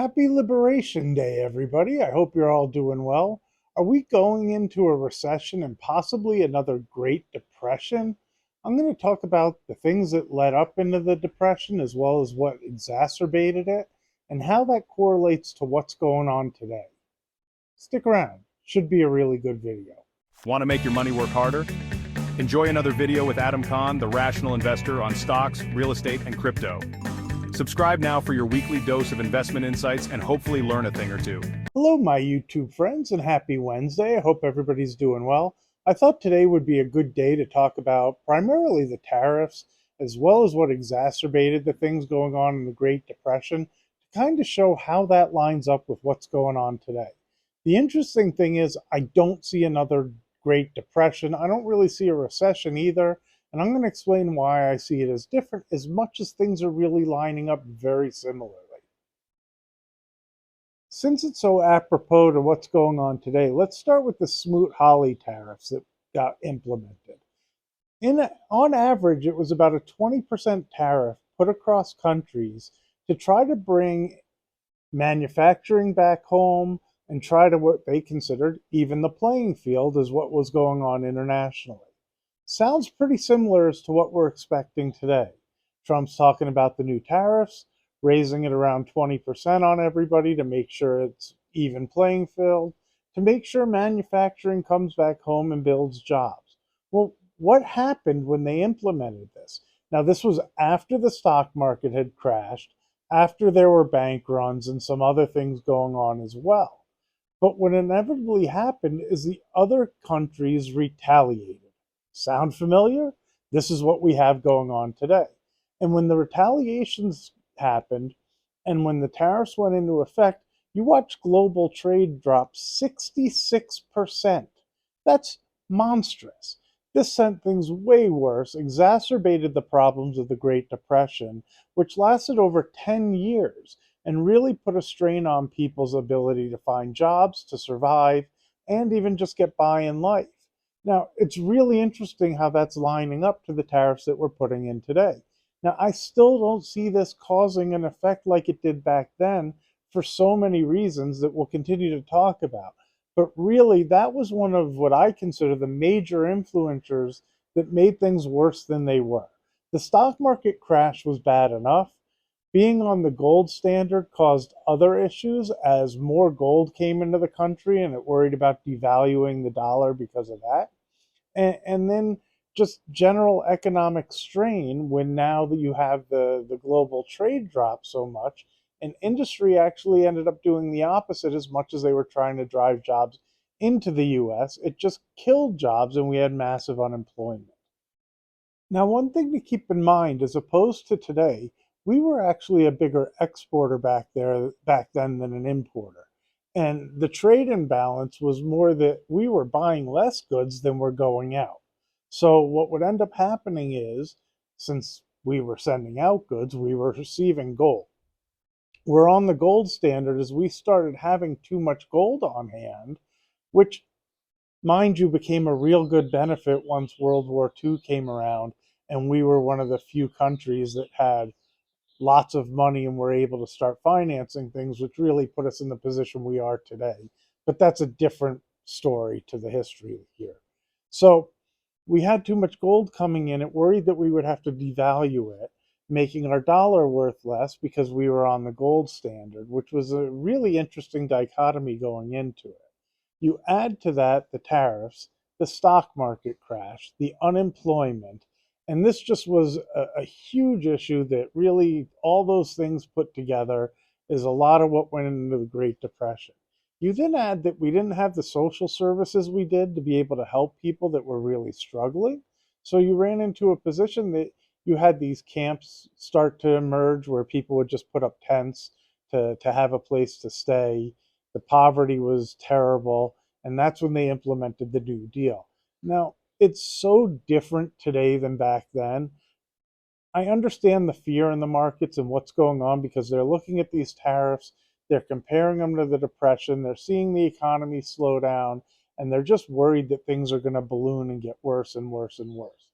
Happy Liberation Day, everybody. I hope you're all doing well. Are we going into a recession and possibly another Great Depression? I'm going to talk about the things that led up into the Depression as well as what exacerbated it and how that correlates to what's going on today. Stick around. Should be a really good video. Want to make your money work harder? Enjoy another video with Adam Kahn, the rational investor on stocks, real estate, and crypto. Subscribe now for your weekly dose of investment insights and hopefully learn a thing or two. Hello, my YouTube friends, and happy Wednesday. I hope everybody's doing well. I thought today would be a good day to talk about primarily the tariffs, as well as what exacerbated the things going on in the Great Depression, to kind of show how that lines up with what's going on today. The interesting thing is, I don't see another Great Depression. I don't really see a recession either, and I'm going to explain why I see it as different, as much as things are really lining up very similarly. Since it's so apropos to what's going on today, let's start with the Smoot-Hawley tariffs that got implemented. On average, it was about a 20% tariff put across countries to try to bring manufacturing back home and try to what they considered even the playing field as what was going on internationally. Sounds pretty similar as to what we're expecting today. Trump's talking about the new tariffs, raising it around 20% on everybody to make sure it's even playing field, to make sure manufacturing comes back home and builds jobs. Well, what happened when they implemented this? Now, this was after the stock market had crashed, after there were bank runs and some other things going on as well. But what inevitably happened is the other countries retaliated. Sound familiar? This is what we have going on today. And when the retaliations happened and when the tariffs went into effect, you watch global trade drop 66%. That's monstrous. This sent things way worse, exacerbated the problems of the Great Depression, which lasted over 10 years and really put a strain on people's ability to find jobs, to survive, and even just get by in life. Now, it's really interesting how that's lining up to the tariffs that we're putting in today. Now, I still don't see this causing an effect like it did back then for so many reasons that we'll continue to talk about. But really, that was one of what I consider the major influencers that made things worse than they were. The stock market crash was bad enough. Being on the gold standard caused other issues as more gold came into the country and it worried about devaluing the dollar because of that. And then just general economic strain when now that you have the global trade drop so much, and industry actually ended up doing the opposite as much as they were trying to drive jobs into the US. It just killed jobs and we had massive unemployment. Now, one thing to keep in mind, as opposed to today, we were actually a bigger exporter back then than an importer. And the trade imbalance was more that we were buying less goods than we're going out. So what would end up happening is, since we were sending out goods, we were receiving gold. We're on the gold standard as we started having too much gold on hand, which, mind you, became a real good benefit once World War II came around and we were one of the few countries that had lots of money and were able to start financing things, which really put us in the position we are today. But that's a different story to the history here. So we had too much gold coming in. It worried that we would have to devalue it, making our dollar worth less because we were on the gold standard, which was a really interesting dichotomy going into it. You add to that the tariffs, the stock market crash, the unemployment, and this just was a huge issue that really, all those things put together, is a lot of what went into the Great Depression. You then add that we didn't have the social services we did to be able to help people that were really struggling. So you ran into a position that you had these camps start to emerge where people would just put up tents to have a place to stay. The poverty was terrible. And that's when they implemented the New Deal. Now, it's so different today than back then. I understand the fear in the markets and what's going on because they're looking at these tariffs, they're comparing them to the Depression, they're seeing the economy slow down, and they're just worried that things are going to balloon and get worse and worse and worse.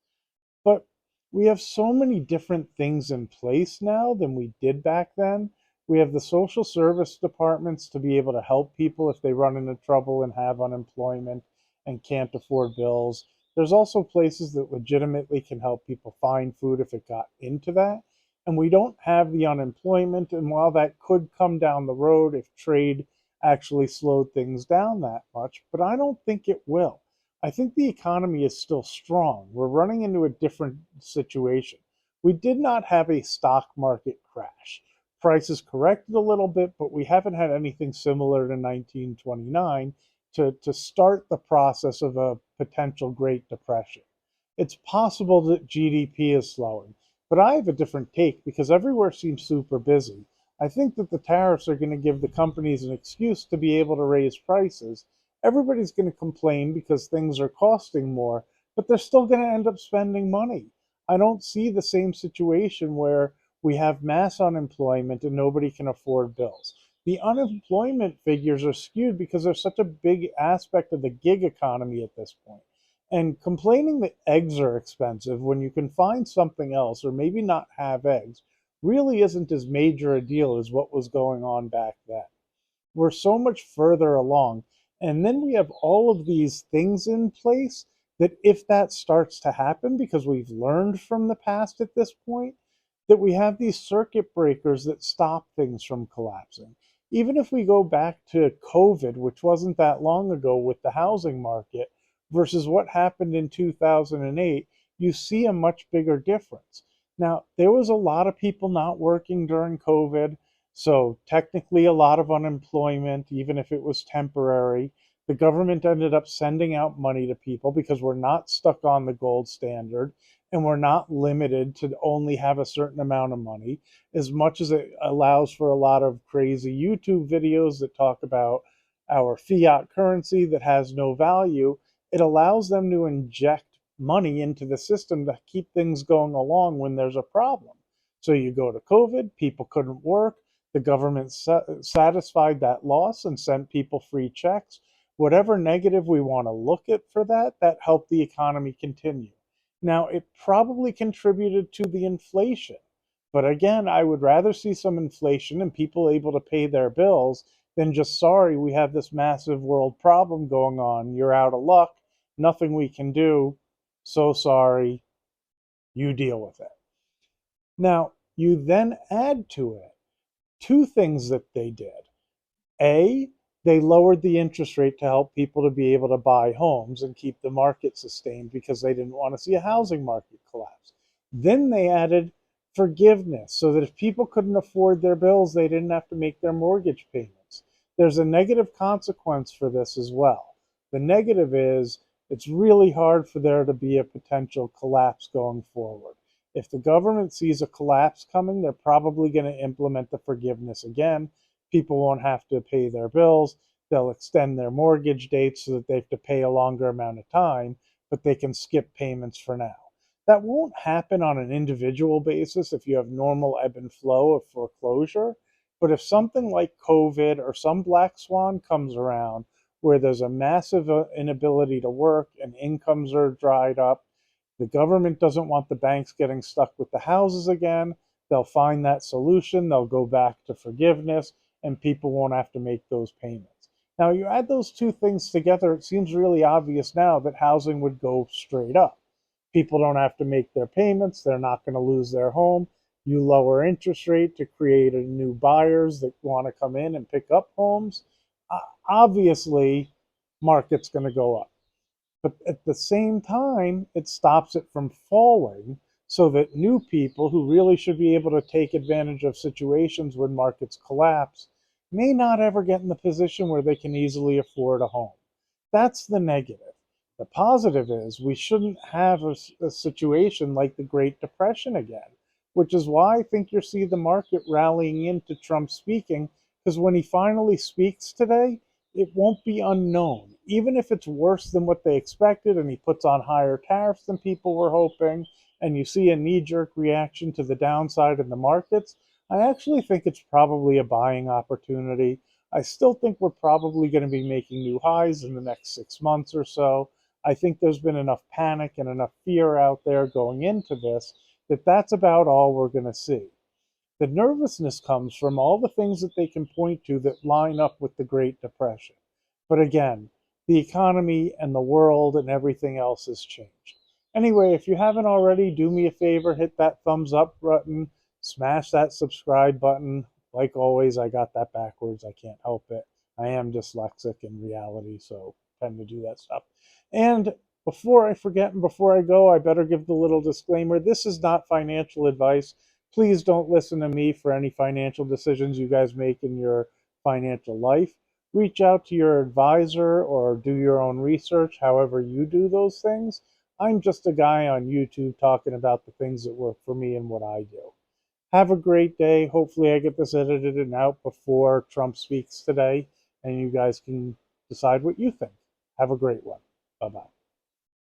But we have so many different things in place now than we did back then We have the social service departments to be able to help people if they run into trouble and have unemployment and can't afford bills. There's also places that legitimately can help people find food if it got into that. And we don't have the unemployment. And while that could come down the road if trade actually slowed things down that much, but I don't think it will. I think the economy is still strong. We're running into a different situation. We did not have a stock market crash. Prices corrected a little bit, but we haven't had anything similar to 1929 to start the process of a potential Great Depression. It's possible that GDP is slowing, but I have a different take because everywhere seems super busy. I think that the tariffs are going to give the companies an excuse to be able to raise prices. Everybody's going to complain because things are costing more, but they're still going to end up spending money. I don't see the same situation where we have mass unemployment and nobody can afford bills. The unemployment figures are skewed because there's such a big aspect of the gig economy at this point. And complaining that eggs are expensive when you can find something else or maybe not have eggs really isn't as major a deal as what was going on back then. We're so much further along. And then we have all of these things in place that if that starts to happen, because we've learned from the past at this point, that we have these circuit breakers that stop things from collapsing. Even if we go back to COVID, which wasn't that long ago with the housing market, versus what happened in 2008, you see a much bigger difference. Now, there was a lot of people not working during COVID, so technically a lot of unemployment, even if it was temporary. The government ended up sending out money to people because we're not stuck on the gold standard and we're not limited to only have a certain amount of money, as much as it allows for a lot of crazy YouTube videos that talk about our fiat currency that has no value. It allows them to inject money into the system to keep things going along when there's a problem. So you go to COVID, people couldn't work, the government satisfied that loss and sent people free checks. Whatever negative we want to look at for that, that helped the economy continue. Now, it probably contributed to the inflation. But again, I would rather see some inflation and people able to pay their bills than just, sorry, we have this massive world problem going on. You're out of luck. Nothing we can do. So sorry. You deal with it. Now, you then add to it two things that they did. A, they lowered the interest rate to help people to be able to buy homes and keep the market sustained because they didn't want to see a housing market collapse. Then they added forgiveness so that if people couldn't afford their bills, they didn't have to make their mortgage payments. There's a negative consequence for this as well. The negative is it's really hard for there to be a potential collapse going forward. If the government sees a collapse coming, they're probably going to implement the forgiveness again. People won't have to pay their bills. They'll extend their mortgage dates so that they have to pay a longer amount of time, but they can skip payments for now. That won't happen on an individual basis if you have normal ebb and flow of foreclosure. But if something like COVID or some black swan comes around where there's a massive inability to work and incomes are dried up, the government doesn't want the banks getting stuck with the houses again. They'll find that solution. They'll go back to forgiveness and people won't have to make those payments. Now, you add those two things together, it seems really obvious now that housing would go straight up. People don't have to make their payments. They're not going to lose their home. You lower interest rate to create a new buyers that want to come in and pick up homes. Obviously, market's going to go up. But at the same time, it stops it from falling so that new people who really should be able to take advantage of situations when markets collapse may not ever get in the position where they can easily afford a home. That's the negative. The positive is we shouldn't have a situation like the Great Depression again, which is why I think you'll see the market rallying into Trump speaking, because when he finally speaks today, it won't be unknown. Even if it's worse than what they expected and he puts on higher tariffs than people were hoping, and you see a knee jerk reaction to the downside in the markets, I actually think it's probably a buying opportunity. I still think we're probably going to be making new highs in the next 6 months or so. I think there's been enough panic and enough fear out there going into this that that's about all we're going to see. The nervousness comes from all the things that they can point to that line up with the Great Depression. But again, the economy and the world and everything else has changed. Anyway, if you haven't already, do me a favor, hit that thumbs up button, smash that subscribe button. Like always, I got that backwards. I can't help it. I am dyslexic in reality, so I tend to do that stuff. And before I forget and before I go, I better give the little disclaimer. This is not financial advice. Please don't listen to me for any financial decisions you guys make in your financial life. Reach out to your advisor or do your own research, however you do those things. I'm just a guy on YouTube talking about the things that work for me and what I do. Have a great day. Hopefully, I get this edited and out before Trump speaks today, and you guys can decide what you think. Have a great one. Bye bye.